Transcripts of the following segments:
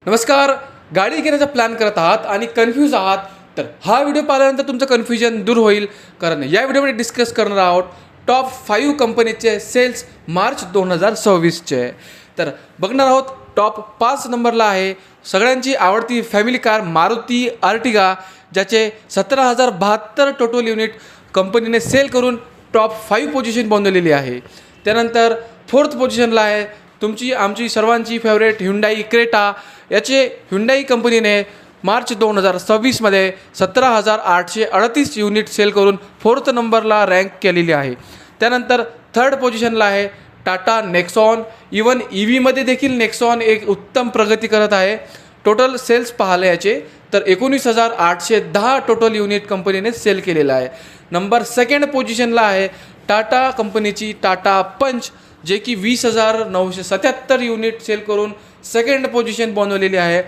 नमस्कार. गाडी घेण्याचा प्लॅन करत आहात आणि कन्फ्यूज आहात तर हा व्हिडिओ पाहिल्यानंतर तुमचं कन्फ्युजन दूर होईल. कारण या व्हिडिओमध्ये डिस्कस करणार आहोत टॉप 5 कंपनीचे सेल्स मार्च 2026चे. तर बघणार आहोत टॉप 5 नंबरला आहे सगळ्यांची आवडती फॅमिली कार मारुती आर्टिगा, ज्याचे 17,072 टोटल युनिट कंपनीने सेल करून टॉप 5 पोझिशन बनवलेली आहे. त्यानंतर 4th पोझिशनला आहे तुमची आमची सर्वांची फेवरेट ह्युंडाई क्रेटा. याचे ह्युंडाई कंपनीने मार्च 2026मध्ये 17,838 युनिट सेल करून 4th नंबरला रँक केलेली आहे. त्यानंतर 3rd पोझिशनला आहे टाटा नेक्सॉन. इवन EVमध्ये देखील नेक्सॉन एक उत्तम प्रगती करत आहे. टोटल सेल्स पाहिले याचे तर 19,810 टोटल युनिट कंपनीने सेल केलेलं आहे. नंबर 2nd पोझिशनला आहे टाटा कंपनीची टाटा पंच, जे की 20,977 युनिट सेल करून 2nd पोझिशन बनवलेली आहे.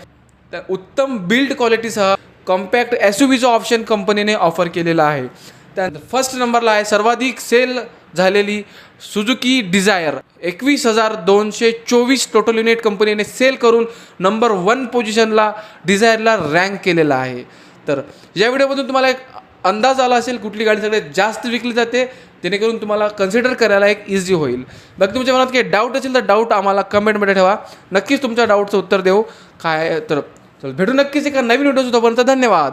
तर उत्तम बिल्ड क्वालिटीसह कॉम्पॅक्ट SUVचं ऑप्शन कंपनीने ऑफर केलेला आहे. त्यानंतर 1st नंबरला आहे सर्वाधिक सेल झालेली सुझुकी डिझायर. 21,224 टोटल युनिट कंपनीने सेल करून नंबर 1 पोझिशनला डिझायरला रँक केलेला आहे. तर या व्हिडिओमधून तुम्हाला एक अंदाज आला असेल कुठली गाडी सगळ्यात जास्त विकली जाते, जेणेकरून तुम्हाला कन्सिडर करायला एक इझी होईल. बाकी तुमच्या मनात काही डाऊट असेल तर डाऊट आम्हाला कमेंटमध्ये ठेवा. नक्कीच तुमच्या डाऊटचं उत्तर देऊ. काय तर भेटू नक्कीच एका नवीन व्हिडिओ. तोपर्यंत धन्यवाद.